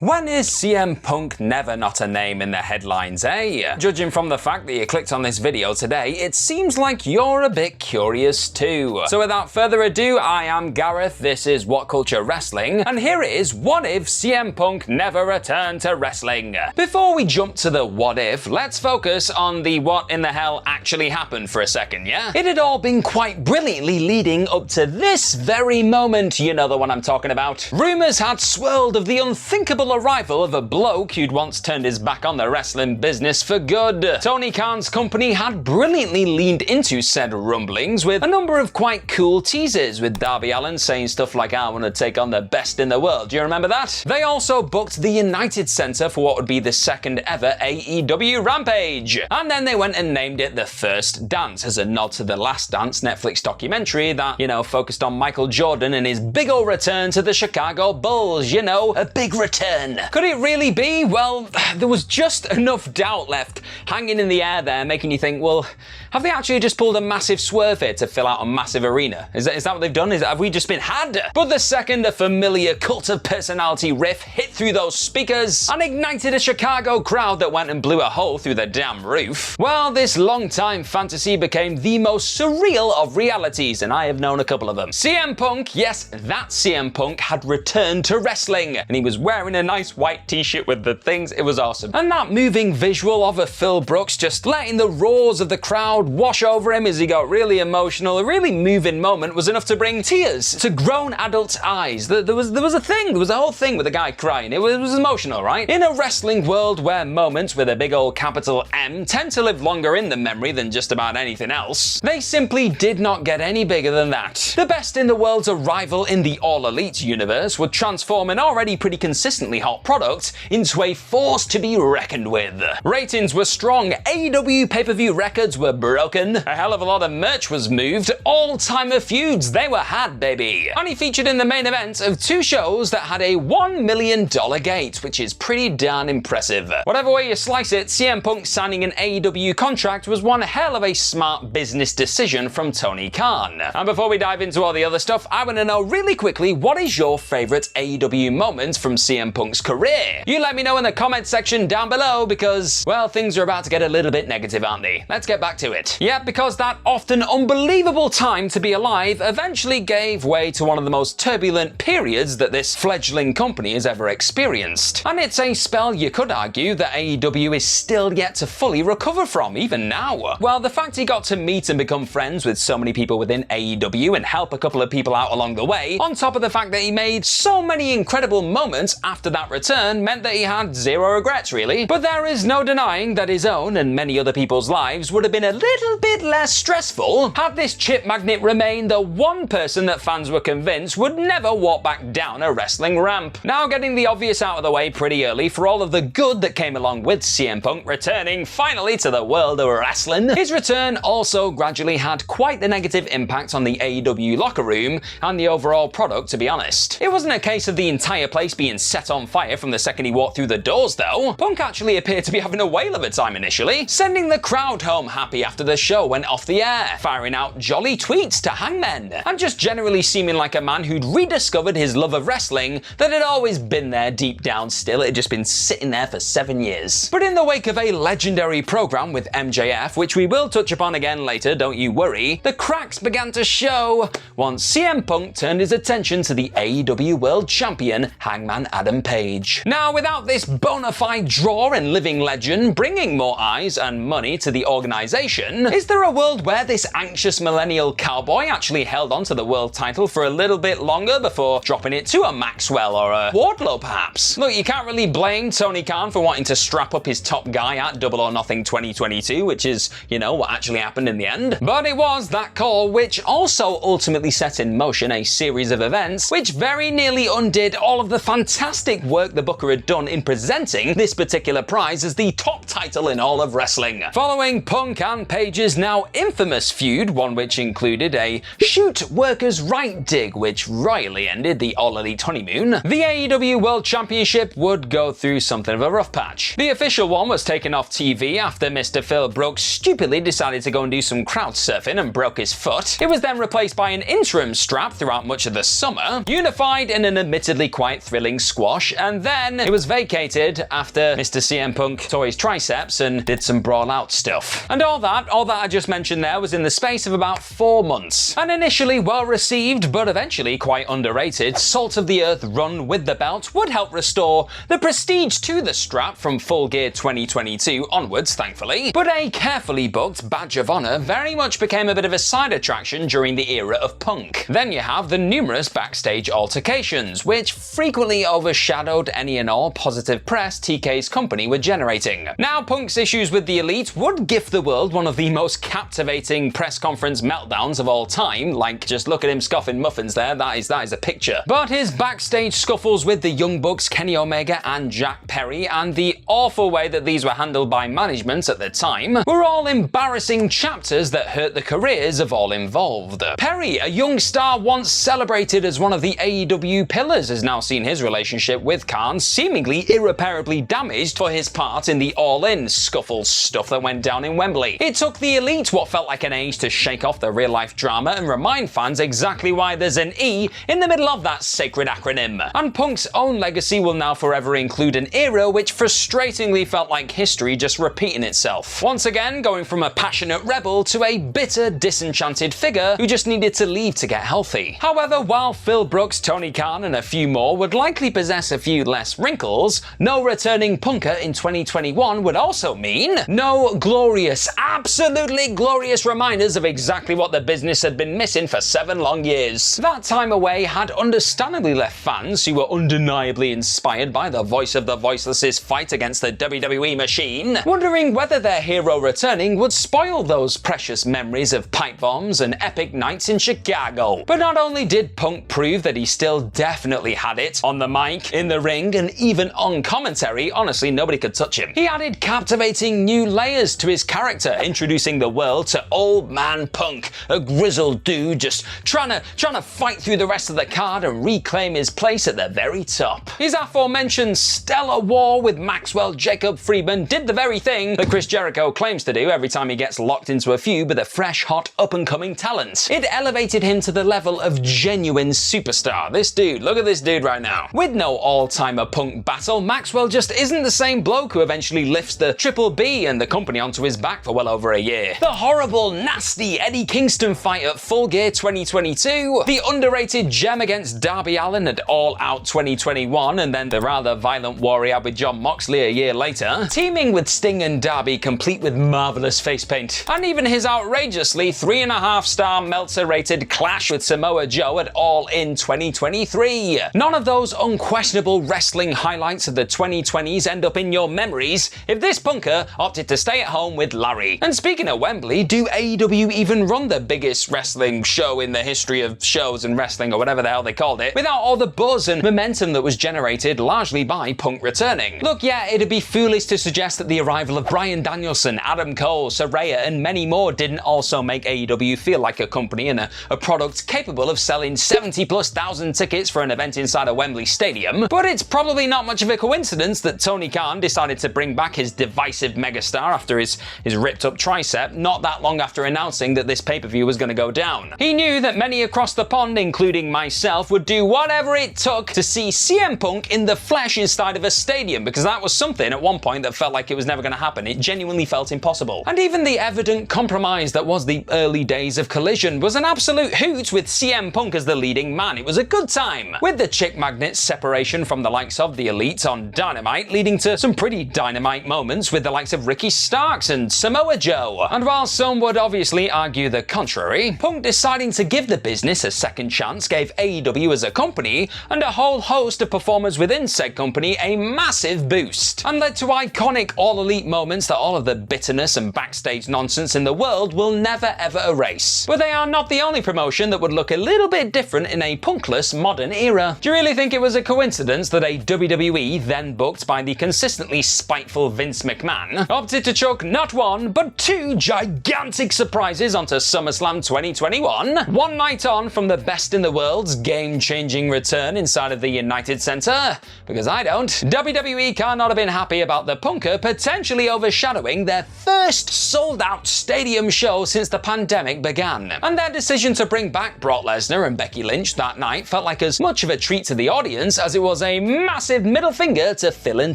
When is CM Punk never not a name in the headlines, eh? Judging from the fact that you clicked on this video today, it seems like you're a bit curious too. So without further ado, I am Gareth, this is What Culture Wrestling, and here it is what if CM Punk never returned to wrestling. Before we jump to the what if, let's focus on the what in the hell actually happened for a second, yeah? It had all been quite brilliantly leading up to this very moment, you know the one I'm talking about. Rumours had swirled of the unthinkable arrival of a bloke who'd once turned his back on the wrestling business for good. Tony Khan's company had brilliantly leaned into said rumblings with a number of quite cool teasers, with Darby Allin saying stuff like, I want to take on the best in the world. Do you remember that? They also booked the United Center for what would be the second ever AEW Rampage. And then they went and named it The First Dance as a nod to The Last Dance Netflix documentary that, you know, focused on Michael Jordan and his big ol' return to the Chicago Bulls, you know, a big return. Could it really be? Well, there was just enough doubt left hanging in the air there, making you think, well, have they actually just pulled a massive swerve here to fill out a massive arena? Is that what they've done? Have we just been had? But the second a familiar cult of personality riff hit through those speakers and ignited a Chicago crowd that went and blew a hole through the damn roof, well, this long-time fantasy became the most surreal of realities, and I have known a couple of them. CM Punk, yes, that CM Punk had returned to wrestling, and he was wearing a nice white t-shirt with the things. It was awesome. And that moving visual of a Phil Brooks just letting the roars of the crowd wash over him as he got really emotional, a really moving moment, was enough to bring tears to grown adults' eyes. There was a whole thing with a guy crying. It was emotional, right? In a wrestling world where moments with a big old capital M tend to live longer in the memory than just about anything else, they simply did not get any bigger than that. The best in the world's arrival in the All Elite universe would transform an already pretty consistently hot product into a force to be reckoned with. Ratings were strong, AEW pay-per-view records were broken, a hell of a lot of merch was moved, all-timer feuds, they were had, baby. And he featured in the main event of two shows that had a $1 million gate, which is pretty darn impressive. Whatever way you slice it, CM Punk signing an AEW contract was one hell of a smart business decision from Tony Khan. And before we dive into all the other stuff, I want to know really quickly, what is your favourite AEW moment from CM Punk's career? You let me know in the comment section down below because, well, things are about to get a little bit negative, aren't they? Let's get back to it. Yeah, because that often unbelievable time to be alive eventually gave way to one of the most turbulent periods that this fledgling company has ever experienced. And it's a spell you could argue that AEW is still yet to fully recover from, even now. Well, the fact he got to meet and become friends with so many people within AEW and help a couple of people out along the way, on top of the fact that he made so many incredible moments after that return, meant that he had zero regrets, really. But there is no denying that his own and many other people's lives would have been a little bit less stressful had this chip magnet remained the one person that fans were convinced would never walk back down a wrestling ramp. Now, getting the obvious out of the way pretty early for all of the good that came along with CM Punk returning finally to the world of wrestling, his return also gradually had quite the negative impact on the AEW locker room and the overall product, to be honest. It wasn't a case of the entire place being set on fire from the second he walked through the doors, though. Punk actually appeared to be having a whale of a time initially, sending the crowd home happy after the show went off the air, firing out jolly tweets to Hangman, and just generally seeming like a man who'd rediscovered his love of wrestling that had always been there deep down still. It had just been sitting there for 7 years. But in the wake of a legendary program with MJF, which we will touch upon again later, don't you worry, the cracks began to show once CM Punk turned his attention to the AEW World Champion, Hangman Adam Page. Now, without this bona fide draw and living legend bringing more eyes and money to the organization, is there a world where this anxious millennial cowboy actually held on to the world title for a little bit longer before dropping it to a Maxwell or a Wardlow, perhaps? Look, you can't really blame Tony Khan for wanting to strap up his top guy at Double or Nothing 2022, which is, you know, what actually happened in the end. But it was that call which also ultimately set in motion a series of events which very nearly undid all of the fantastic work the booker had done in presenting this particular prize as the top title in all of wrestling. Following Punk and Page's now infamous feud, one which included a shoot workers right dig which royally ended the All Elite honeymoon, the AEW World Championship would go through something of a rough patch. The official one was taken off TV after Mr. Phil Brooks stupidly decided to go and do some crowd surfing and broke his foot. It was then replaced by an interim strap throughout much of the summer, unified in an admittedly quite thrilling squash Flash, and then it was vacated after Mr. CM Punk tore his triceps and did some brawl-out stuff. And all that I just mentioned there was in the space of about 4 months. An initially well-received, but eventually quite underrated, salt-of-the-earth run with the belt would help restore the prestige to the strap from Full Gear 2022 onwards, thankfully. But a carefully booked badge of honor very much became a bit of a side attraction during the era of Punk. Then you have the numerous backstage altercations, which frequently overshadowed any and all positive press TK's company were generating. Now, Punk's issues with the Elite would gift the world one of the most captivating press conference meltdowns of all time. Like, just look at him scoffing muffins there, that is a picture. But his backstage scuffles with the Young Bucks, Kenny Omega and Jack Perry, and the awful way that these were handled by management at the time, were all embarrassing chapters that hurt the careers of all involved. Perry, a young star once celebrated as one of the AEW pillars, has now seen his relationship with Khan seemingly irreparably damaged for his part in the all-in scuffle stuff that went down in Wembley. It took the Elite what felt like an age to shake off the real-life drama and remind fans exactly why there's an E in the middle of that sacred acronym. And Punk's own legacy will now forever include an era which frustratingly felt like history just repeating itself. Once again, going from a passionate rebel to a bitter, disenchanted figure who just needed to leave to get healthy. However, while Phil Brooks, Tony Khan and a few more would likely possess a few less wrinkles, no returning Punker in 2021 would also mean no glorious, absolutely glorious reminders of exactly what the business had been missing for 7 long years. That time away had understandably left fans who were undeniably inspired by the voice of the voiceless's fight against the WWE machine, wondering whether their hero returning would spoil those precious memories of pipe bombs and epic nights in Chicago. But not only did Punk prove that he still definitely had it on the mic, in the ring, and even on commentary, honestly nobody could touch him. He added captivating new layers to his character, introducing the world to Old Man Punk, a grizzled dude just trying to fight through the rest of the card and reclaim his place at the very top. His aforementioned stellar war with Maxwell Jacob Friedman did the very thing that Chris Jericho claims to do every time he gets locked into a feud with a fresh, hot, up-and-coming talent. It elevated him to the level of genuine superstar. This dude, look at this dude right now. With no all-timer Punk battle, Maxwell just isn't the same bloke who eventually lifts the Triple B and the company onto his back for well over a year. The horrible, nasty Eddie Kingston fight at Full Gear 2022, the underrated gem against Darby Allin at All Out 2021, and then the rather violent war he had with Jon Moxley a year later, teaming with Sting and Darby complete with marvelous face paint, and even his outrageously 3.5-star Meltzer-rated clash with Samoa Joe at All In 2023. None of those unquestionable wrestling highlights of the 2020s end up in your memories if this punker opted to stay at home with Larry. And speaking of Wembley, do AEW even run the biggest wrestling show in the history of shows and wrestling, or whatever the hell they called it, without all the buzz and momentum that was generated largely by Punk returning? Look, yeah, it'd be foolish to suggest that the arrival of Bryan Danielson, Adam Cole, Saraya, and many more didn't also make AEW feel like a company and a product capable of selling 70,000+ tickets for an event inside a Wembley Stadium. But it's probably not much of a coincidence that Tony Khan decided to bring back his divisive megastar after his ripped up tricep not that long after announcing that this pay-per-view was going to go down. He knew that many across the pond, including myself, would do whatever it took to see CM Punk in the flesh inside of a stadium, because that was something at one point that felt like it was never going to happen. It genuinely felt impossible. And even the evident compromise that was the early days of Collision was an absolute hoot with CM Punk as the leading man. It was a good time, with the chick magnet's separation from the likes of the Elite on Dynamite leading to some pretty dynamite moments with the likes of Ricky Starks and Samoa Joe. And while some would obviously argue the contrary, Punk deciding to give the business a second chance gave AEW as a company and a whole host of performers within said company a massive boost, and led to iconic All Elite moments that all of the bitterness and backstage nonsense in the world will never ever erase. But they are not the only promotion that would look a little bit different in a punkless modern era. Do you really think it was a coincidence that a WWE, then booked by the consistently spiteful Vince McMahon, opted to chuck not one, but 2 gigantic surprises onto SummerSlam 2021? One night on from the best in the world's game-changing return inside of the United Center? Because I don't. WWE cannot have been happy about the punker potentially overshadowing their first sold-out stadium show since the pandemic began. And their decision to bring back Brock Lesnar and Becky Lynch that night felt like as much of a treat to the audience as it was was a massive middle finger to Phil and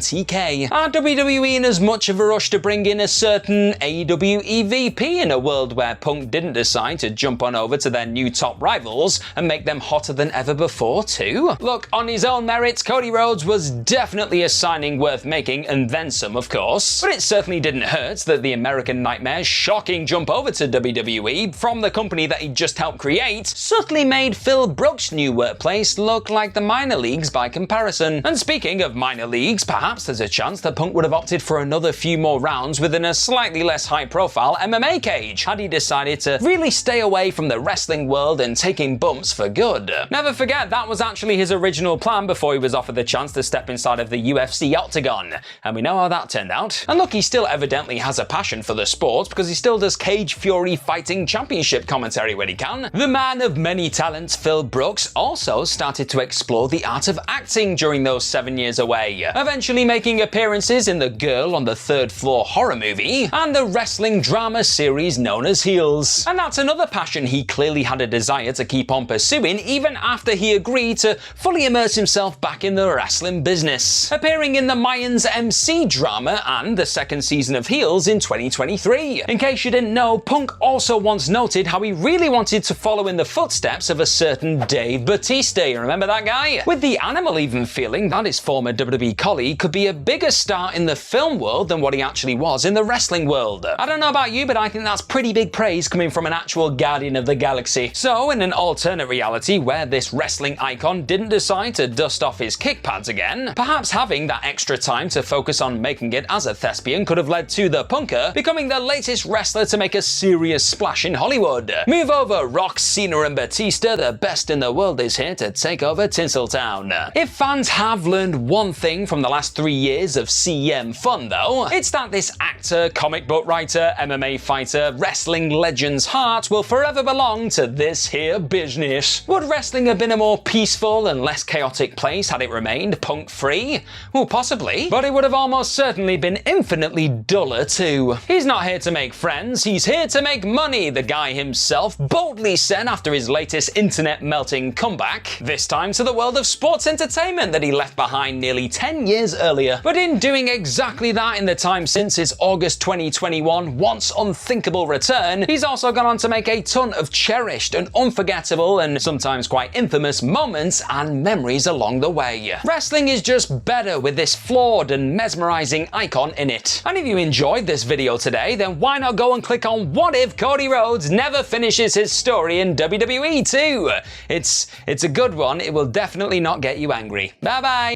TK. Are WWE in as much of a rush to bring in a certain AEW VP in a world where Punk didn't decide to jump on over to their new top rivals and make them hotter than ever before too? Look, on his own merits, Cody Rhodes was definitely a signing worth making, and then some of course. But it certainly didn't hurt that the American Nightmare's shocking jump over to WWE from the company that he just helped create subtly made Phil Brooks' new workplace look like the minor leagues by comparison. And speaking of minor leagues, perhaps there's a chance that Punk would have opted for another few more rounds within a slightly less high-profile MMA cage had he decided to really stay away from the wrestling world and taking bumps for good. Never forget, that was actually his original plan before he was offered the chance to step inside of the UFC octagon, and we know how that turned out. And look, he still evidently has a passion for the sport because he still does Cage Fury Fighting Championship commentary when he can. The man of many talents, Phil Brooks, also started to explore the art of acting during those 7 years away, eventually making appearances in the Girl on the Third Floor horror movie and the wrestling drama series known as Heels. And that's another passion he clearly had a desire to keep on pursuing even after he agreed to fully immerse himself back in the wrestling business, appearing in the Mayans MC drama and the second season of Heels in 2023. In case you didn't know, Punk also once noted how he really wanted to follow in the footsteps of a certain Dave Bautista. You remember that guy? With the Animal even feeling that his former WWE colleague could be a bigger star in the film world than what he actually was in the wrestling world. I don't know about you, but I think that's pretty big praise coming from an actual Guardian of the Galaxy. So, in an alternate reality where this wrestling icon didn't decide to dust off his kick pads again, perhaps having that extra time to focus on making it as a thespian could have led to the Punker becoming the latest wrestler to make a serious splash in Hollywood. Move over, Rock, Cena and Batista, the best in the world is here to take over Tinseltown. If fans have learned one thing from the last 3 years of CM fun though, it's that this actor, comic book writer, MMA fighter, wrestling legend's heart will forever belong to this here business. Would wrestling have been a more peaceful and less chaotic place had it remained Punk-free? Well, possibly, but it would have almost certainly been infinitely duller too. He's not here to make friends, he's here to make money, the guy himself boldly said after his latest internet melting comeback, this time to the world of sports entertainment that he left behind nearly 10 years earlier. But in doing exactly that in the time since his August 2021 once unthinkable return, he's also gone on to make a ton of cherished and unforgettable and sometimes quite infamous moments and memories along the way. Wrestling is just better with this flawed and mesmerizing icon in it. And if you enjoyed this video today, then why not go and click on What If Cody Rhodes Never Finishes His Story in WWE too? It's a good one, it will definitely not get you angry. Bye bye!